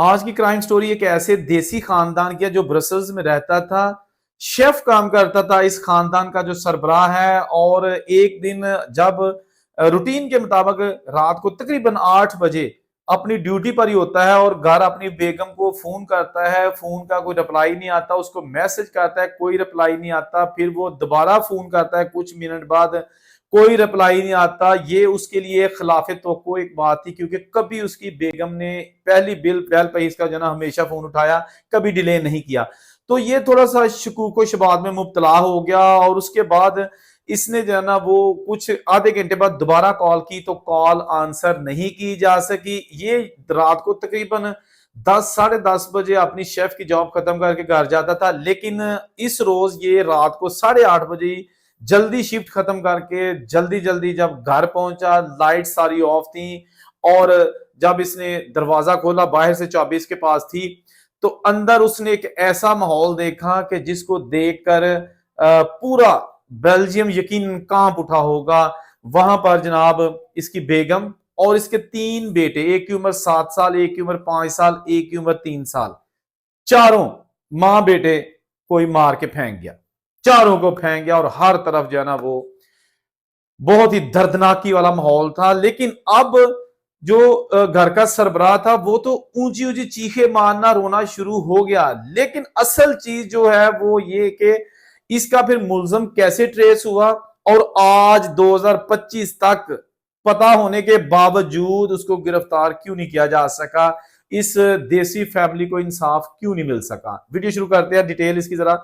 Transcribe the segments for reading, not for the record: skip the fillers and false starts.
आज की crime story एक ऐसे देसी खानदान की है जो ब्रसल्स में रहता था। शेफ काम करता था इस खानदान का जो सरबराह है। और एक दिन जब रूटीन के मुताबिक रात को तकरीबन 8 बजे अपनी ड्यूटी पर ही होता है और घर अपनी बेगम को फोन करता है। फोन का कोई रिप्लाई नहीं आता, उसको मैसेज करता है, कोई रिप्लाई नहीं आता। फिर वो दोबारा फोन करता है कुछ मिनट बाद, कोई रिप्लाई नहीं आता। ये उसके लिए खिलाफ तवक्को एक बात थी, क्योंकि कभी उसकी बेगम ने पहली पहल पे इसका जो ना हमेशा फोन उठाया, कभी डिले नहीं किया। तो ये थोड़ा सा शकूक शबात में मुब्तला हो गया। और उसके बाद इसने जो है ना वो कुछ आधे घंटे बाद दोबारा कॉल की तो कॉल आंसर नहीं की जा सकी। ये रात को तकरीबन 10 साढ़े 10 बजे अपनी शेफ की जॉब खत्म करके घर जाता था, लेकिन इस रोज ये रात को 8:30 बजे जल्दी शिफ्ट खत्म करके जल्दी जल्दी जब घर पहुंचा, लाइट सारी ऑफ थी। और जब इसने दरवाजा खोला, बाहर से चाबी इसके पास थी, तो अंदर उसने एक ऐसा माहौल देखा कि जिसको देखकर पूरा बेल्जियम यकीन कांप उठा होगा। वहां पर जनाब इसकी बेगम और इसके 3 बेटे, एक की उम्र 7 साल, एक की उम्र 5 साल, एक की उम्र 3 साल, चारों मां बेटे कोई मार के फेंक गया, चारों को फेंक गया। और हर तरफ जो है ना वो बहुत ही दर्दनाकी वाला माहौल था। लेकिन अब जो घर का सरबराह था वो तो ऊंची ऊंची चीखे मारना, रोना शुरू हो गया। लेकिन असल चीज जो है वो ये कि इसका फिर मुल्जम कैसे ट्रेस हुआ, और आज 2025 तक पता होने के बावजूद उसको गिरफ्तार क्यों नहीं किया जा सका, इस देसी फैमिली को इंसाफ क्यों नहीं मिल सका। वीडियो शुरू करते हैं, डिटेल इसकी जरा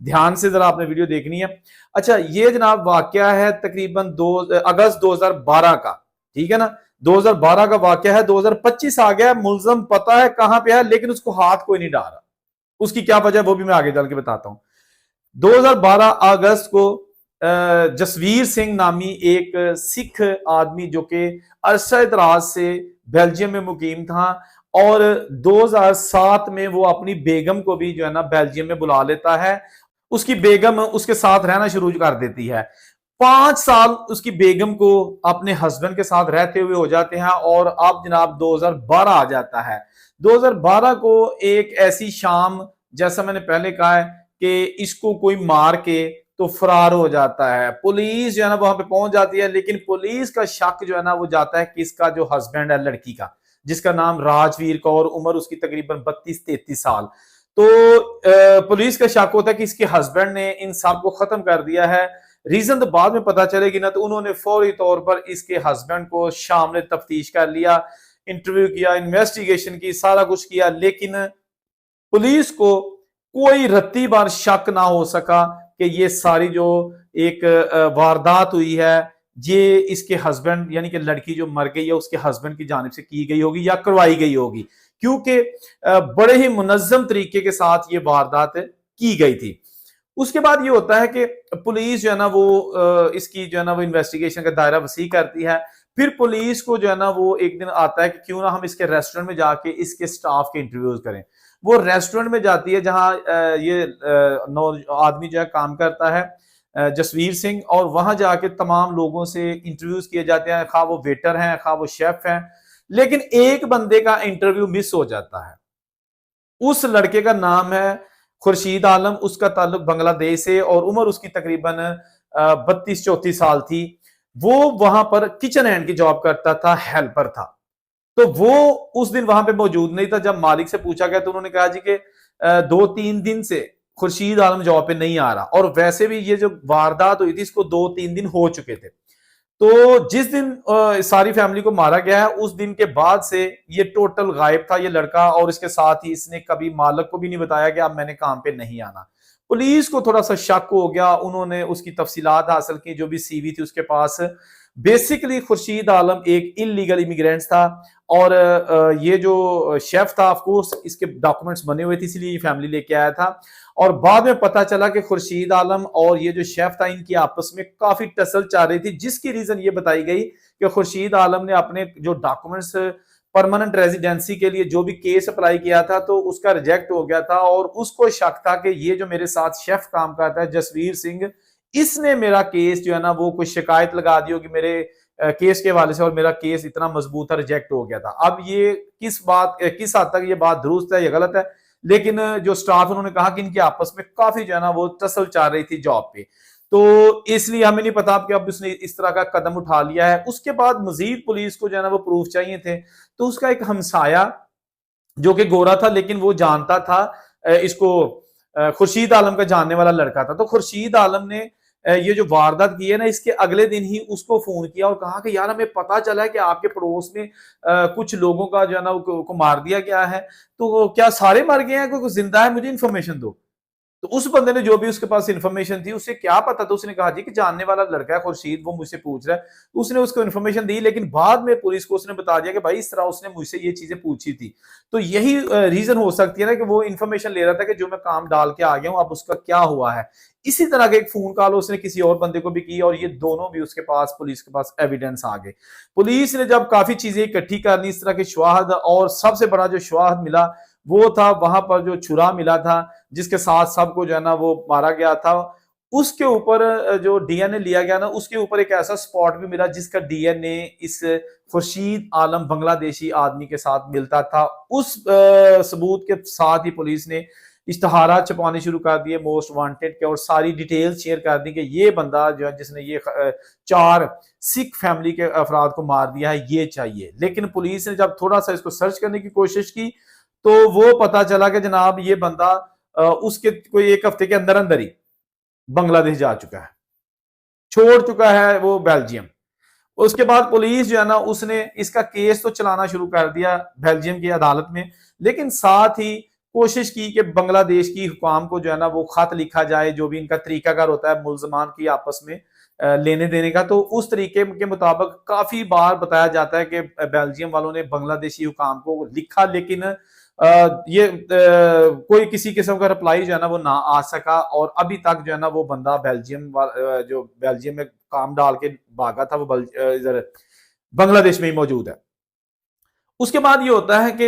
ध्यान से जरा आपने वीडियो देखनी है। अच्छा, ये जनाब वाकया है तकरीबन 2 अगस्त 2012 का, ठीक है ना। 2012 का वाकया है, 2025 आ गया, मुल्जम पता है कहां पे है, लेकिन उसको हाथ कोई नहीं डाला। उसकी क्या वजह है वो भी मैं आगे चल के बताता हूं। 2012 अगस्त को जसवीर सिंह नामी एक सिख आदमी जो कि अरसा दराज से बेल्जियम में मुकीम था, और 2007 में वो अपनी बेगम को भी जो है ना बेल्जियम में बुला लेता है। उसकी बेगम उसके साथ रहना शुरू कर देती है। 5 साल उसकी बेगम को अपने हस्बैंड के साथ रहते हुए हो जाते हैं। और अब जनाब 2012 आ जाता है। 2012 को एक ऐसी शाम, जैसा मैंने पहले कहा है कि इसको कोई मार के तो फरार हो जाता है। पुलिस जो है ना वहां पे पहुंच जाती है, लेकिन पुलिस का शक जो है ना वो जाता है किसका, जो हस्बैंड है लड़की का, जिसका नाम राजवीर कौर, उम्र उसकी तकरीबन 32-33 साल। तो पुलिस का शक होता है कि इसके हस्बैंड ने इन सब को खत्म कर दिया है। रीजन तो बाद में पता चलेगी ना। तो उन्होंने फौरी तौर पर इसके हस्बैंड को शाम ने तफ्तीश कर लिया, इंटरव्यू किया, इन्वेस्टिगेशन की, सारा कुछ किया। लेकिन पुलिस को कोई रत्ती बार शक ना हो सका कि ये सारी जो एक वारदात हुई है, ये इसके हस्बैंड यानी कि लड़की जो मर गई है उसके हस्बैंड की जानिब से की गई होगी या करवाई गई होगी, क्योंकि बड़े ही मुनज्जम तरीके के साथ ये वारदात की गई थी। उसके बाद ये होता है कि पुलिस जो है ना वो इसकी जो है ना वो इन्वेस्टिगेशन का दायरा वसी करती है। फिर पुलिस को जो है ना वो एक दिन आता है कि क्यों ना हम इसके रेस्टोरेंट में जाके इसके स्टाफ के इंटरव्यूज करें। वो रेस्टोरेंट में जाती है जहां ये नौ आदमी जो है काम करता है, जसवीर सिंह। और वहां जाके तमाम लोगों से इंटरव्यूज किए जाते हैं, खा वो वेटर हैं खा वो शेफ हैं। लेकिन एक बंदे का इंटरव्यू मिस हो जाता है। उस लड़के का नाम है खुर्शीद आलम, उसका ताल्लुक बांग्लादेश से, और उम्र उसकी तकरीबन 32-34 साल थी। वो वहां पर किचन हैंड की जॉब करता था, हेल्पर था। तो वो उस दिन वहां पे मौजूद नहीं था। जब मालिक से पूछा गया तो उन्होंने कहा जी कि 2-3 दिन से खुर्शीद आलम जॉब पे नहीं आ रहा, और वैसे भी ये जो वारदात हुई थी इसको 2-3 दिन हो चुके थे। तो जिस दिन सारी फैमिली को मारा गया है उस दिन के बाद से ये टोटल गायब था ये लड़का। और इसके साथ ही इसने कभी मालिक को भी नहीं बताया कि अब मैंने काम पे नहीं आना। पुलिस को थोड़ा सा शक हो गया, उन्होंने उसकी तफसीलात हासिल की, जो भी सीवी थी उसके पास। बेसिकली खुर्शीद आलम एक इलीगल इमिग्रेंट था, और ये जो शेफ था ऑफकोर्स इसके डॉक्यूमेंट्स बने हुए थे, इसलिए ये फैमिली लेके आया था। और बाद में पता चला कि खुर्शीद आलम और ये जो शेफ था इनकी आपस में काफी टसल चल रही थी, जिसकी रीजन ये बताई गई कि खुर्शीद आलम ने अपने जो डॉक्यूमेंट्स परमानेंट रेजिडेंसी के लिए जो भी केस अप्लाई किया था तो उसका रिजेक्ट हो गया था। और उसको शक था कि ये जो मेरे साथ शेफ काम करता है जसवीर सिंह, इसने मेरा केस जो है ना वो कोई शिकायत लगा दी होगी मेरे केस के हवाले से, और मेरा केस इतना मजबूत था, रिजेक्ट हो गया था। अब ये किस हद तक ये बात दुरुस्त है या गलत है, लेकिन जो स्टाफ उन्होंने कहा कि इनके आपस में काफी जो है ना वो टसल चल रही थी जॉब पे, तो इसलिए हमें नहीं पता कि अब उसने इस तरह का कदम उठा लिया है। उसके बाद मजीद पुलिस को जो है ना वो प्रूफ चाहिए थे, तो उसका एक हमसाया जो कि गोरा था, लेकिन वो जानता था इसको, खुर्शीद आलम का जानने वाला लड़का था। तो खुर्शीद आलम ने ये जो वारदात की है ना, इसके अगले दिन ही उसको फोन किया और कहा कि यार हमें पता चला है कि आपके पड़ोस में कुछ लोगों का जो है ना को मार दिया गया है, तो क्या सारे मर गए हैं, कोई जिंदा है, मुझे इन्फॉर्मेशन दो। तो उस बंदे ने, जो भी उसके पास इन्फॉर्मेशन थी, उसे क्या पता था, उसने कहा जी कि जानने वाला लड़का है खुर्शीद, वो मुझसे पूछ रहा है। तो उसने उसको इन्फॉर्मेशन दी, लेकिन बाद में पुलिस को उसने बता दिया कि भाई इस तरह उसने मुझसे ये चीजें पूछी थी। तो यही रीजन हो सकती है ना कि वो इन्फॉर्मेशन ले रहा था कि जो मैं काम डाल के आ गया हूं, अब उसका क्या हुआ है। इसी तरह का एक फोन कॉल उसने किसी और बंदे को भी की, और ये दोनों भी उसके पास, पुलिस के पास एविडेंस आ गए। पुलिस ने जब काफी चीजें इकट्ठी कर ली, इस तरह के शवाहद, और सबसे बड़ा जो शवाहद मिला वो था वहां पर जो छुरा मिला था, जिसके साथ सबको जो है ना वो मारा गया था। उसके ऊपर जो डीएनए लिया गया ना, उसके ऊपर एक ऐसा स्पॉट भी मिला जिसका डीएनए इस खुर्शीद आलम बांग्लादेशी आदमी के साथ मिलता था। उस सबूत के साथ ही पुलिस ने इश्तहारा छपाने शुरू कर दिए मोस्ट वांटेड के, और सारी डिटेल शेयर कर दी कि ये बंदा जो है जिसने ये 4 सिख फैमिली के अफराद को मार दिया है, ये चाहिए। लेकिन पुलिस ने जब थोड़ा सा इसको सर्च करने की कोशिश की, तो वो पता चला कि जनाब ये बंदा उसके कोई 1 हफ्ते के अंदर अंदर ही बांग्लादेश जा चुका है, छोड़ चुका है वो बेल्जियम। उसके बाद पुलिस जो है ना उसने इसका केस तो चलाना शुरू कर दिया बेल्जियम की अदालत में, लेकिन साथ ही कोशिश की कि बांग्लादेश की हुकाम को जो है ना वो खत लिखा जाए, जो भी इनका तरीकाकार होता है मुल्जमान की आपस में लेने देने का। तो उस तरीके के मुताबिक काफी बार बताया जाता है कि बेल्जियम वालों ने बांग्लादेशी हुकाम को लिखा, लेकिन कोई किसी किस्म का रिप्लाई जो है ना वो ना आ सका, और अभी तक जो है ना वो बंदा जो बेल्जियम में काम डाल के भागा था, वो इधर बांग्लादेश में ही मौजूद है। उसके बाद ये होता है कि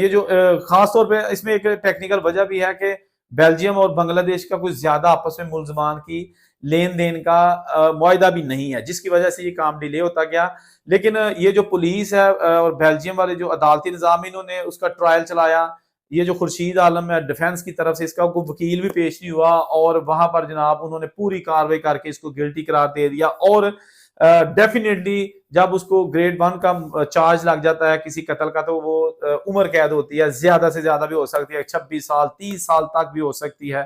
ये जो खास तौर पे इसमें एक टेक्निकल वजह भी है कि बेल्जियम और बांग्लादेश का कुछ ज्यादा आपस में मुल्जमान की लेन देन का मुआहदा भी नहीं है, जिसकी वजह से ये काम डिले होता गया। लेकिन ये जो पुलिस है और बेल्जियम वाले जो अदालती निजाम, इन्होंने उसका ट्रायल चलाया। ये जो खुर्शीद आलम है, डिफेंस की तरफ से इसका कोई वकील भी पेश नहीं हुआ, और वहां पर जनाब उन्होंने पूरी कार्रवाई करके इसको गिल्टी करार दे दिया। और डेफिनेटली जब उसको ग्रेड 1 का चार्ज लग जाता है किसी कत्ल का, तो वो उम्र कैद होती है, ज्यादा से ज्यादा भी हो सकती है, 26 साल 30 साल तक भी हो सकती है।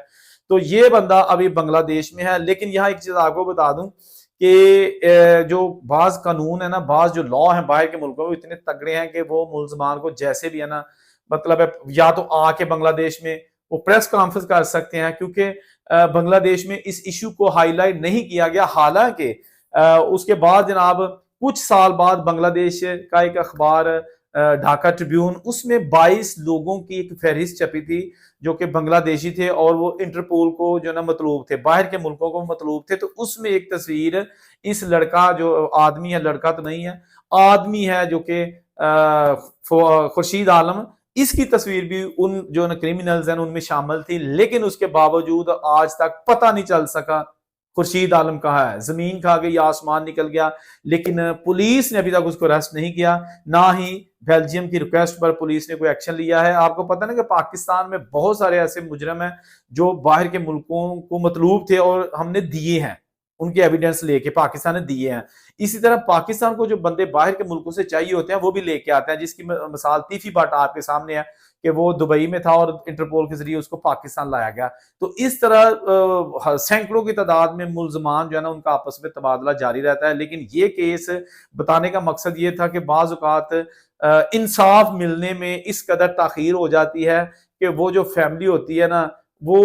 तो ये बंदा अभी बांग्लादेश में है। लेकिन यहाँ एक चीज आपको बता दूं कि जो बाज कानून है ना, बाज जो लॉ है बाहर के मुल्कों में, इतने तगड़े हैं कि वो मुल्जमान को जैसे भी है ना, मतलब है, या तो आके बांग्लादेश में वो प्रेस कॉन्फ्रेंस कर सकते हैं, क्योंकि बांग्लादेश में इस इशू को हाईलाइट नहीं किया गया। हालांकि उसके बाद जनाब कुछ साल बाद बांग्लादेश का एक अखबार ढाका ट्रिब्यून, उसमें 22 लोगों की एक फहरिस्त छपी थी जो कि बांग्लादेशी थे, और वो इंटरपोल को जो ना मतलूब थे, बाहर के मुल्कों को मतलूब थे। तो उसमें एक तस्वीर, इस लड़का जो आदमी है, लड़का तो नहीं है, आदमी है, जो कि खुर्शीद आलम, इसकी तस्वीर भी उन जो क्रिमिनल्स हैं उनमें शामिल थी। लेकिन उसके बावजूद आज तक पता नहीं चल सका खुर्शीद आलम कहाँ है। जमीन खा गई, आसमान निकल गया, लेकिन पुलिस ने अभी तक उसको अरेस्ट नहीं किया, ना ही बेल्जियम की रिक्वेस्ट पर पुलिस ने कोई एक्शन लिया है। आपको पता ना कि पाकिस्तान में बहुत सारे ऐसे मुजरम हैं जो बाहर के मुल्कों को मतलूब थे, और हमने दिए हैं, उनके एविडेंस लेके पाकिस्तान ने दिए हैं। इसी तरह पाकिस्तान को जो बंदे बाहर के मुल्कों से चाहिए होते हैं वो भी लेके आते हैं, जिसकी मिसाल तीफी भट्ट आपके सामने है कि वो दुबई में था और इंटरपोल के जरिए उसको पाकिस्तान लाया गया। तो इस तरह सैकड़ों की तादाद में मुल्जमान जो है ना उनका आपस में तबादला जारी रहता है। लेकिन ये केस बताने का मकसद ये था कि बाज़ औक़ात इंसाफ मिलने में इस कदर ताखीर हो जाती है कि वो जो फैमिली होती है ना, वो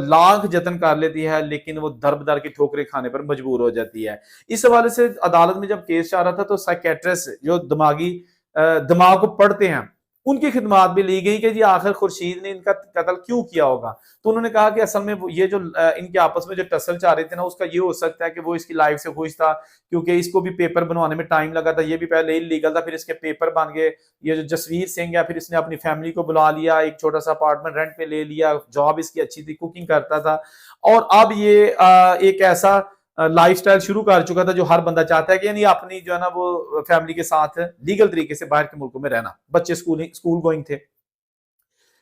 लाख जतन कर लेती है, लेकिन वो दर बदर की ठोकरें खाने पर मजबूर हो जाती है। इस हवाले से अदालत में जब केस चल रहा था, तो साइकेट्रिस्ट जो दिमाग को पढ़ते हैं, उनकी खिदमात भी ली गई कि जी आखिर खुर्शीद ने इनका कत्ल क्यों किया होगा। तो उन्होंने कहा कि असल में ये जो इनके आपस में जो टसल चाह रहे थे ना, उसका ये हो सकता है कि वो इसकी लाइफ से खुश था, क्योंकि इसको भी पेपर बनवाने में टाइम लगा था, ये भी पहले इलीगल था, फिर इसके पेपर बन गए। ये जो जसवीर सिंह है, फिर इसने अपनी फैमिली को बुला लिया, एक छोटा सा अपार्टमेंट रेंट पे ले लिया, जॉब इसकी अच्छी थी, कुकिंग करता था, और अब ये एक ऐसा लाइफस्टाइल शुरू कर चुका था जो हर बंदा चाहता है कि यानी अपनी जो है ना वो फैमिली के साथ लीगल तरीके से बाहर के मुल्कों में रहना। बच्चे स्कूल गोइंग थे।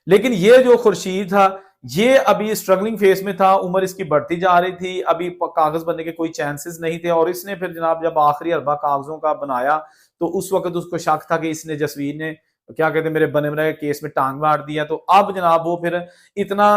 लेकिन ये जो खुर्शीद था, ये अभी स्ट्रगलिंग फेस में था, उम्र इसकी बढ़ती जा रही थी, अभी कागज बनने के कोई चांसेस नहीं थे। और इसने फिर जनाब जब आखिरी अरबा कागजों का बनाया तो उस वक्त उसको शक था कि इसने जसवीर ने क्या कहते हैं मेरे बने बनाए केस में टांग मार दिया। तो अब जनाब वो फिर इतना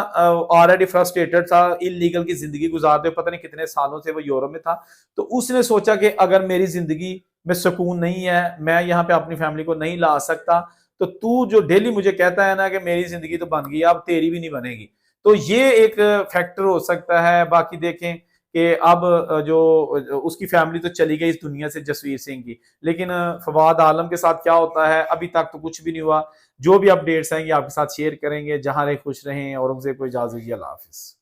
ऑलरेडी फ्रस्ट्रेटेड था, इलीगल की जिंदगी गुजारते पता नहीं कितने सालों से वो यूरोप में था। तो उसने सोचा कि अगर मेरी जिंदगी में सुकून नहीं है, मैं यहाँ पे अपनी फैमिली को नहीं ला सकता, तो तू जो डेली मुझे कहता है ना कि मेरी जिंदगी तो बन गई, अब तेरी भी नहीं बनेगी। तो ये एक फैक्टर हो सकता है। बाकी देखें कि अब जो उसकी फैमिली तो चली गई इस दुनिया से जसवीर सिंह की, लेकिन फवाद आलम के साथ क्या होता है अभी तक तो कुछ भी नहीं हुआ। जो भी अपडेट्स आएंगे आपके साथ शेयर करेंगे। जहां रहे खुश रहें और उनसे कोई इजाजत। अल्लाह हाफिज।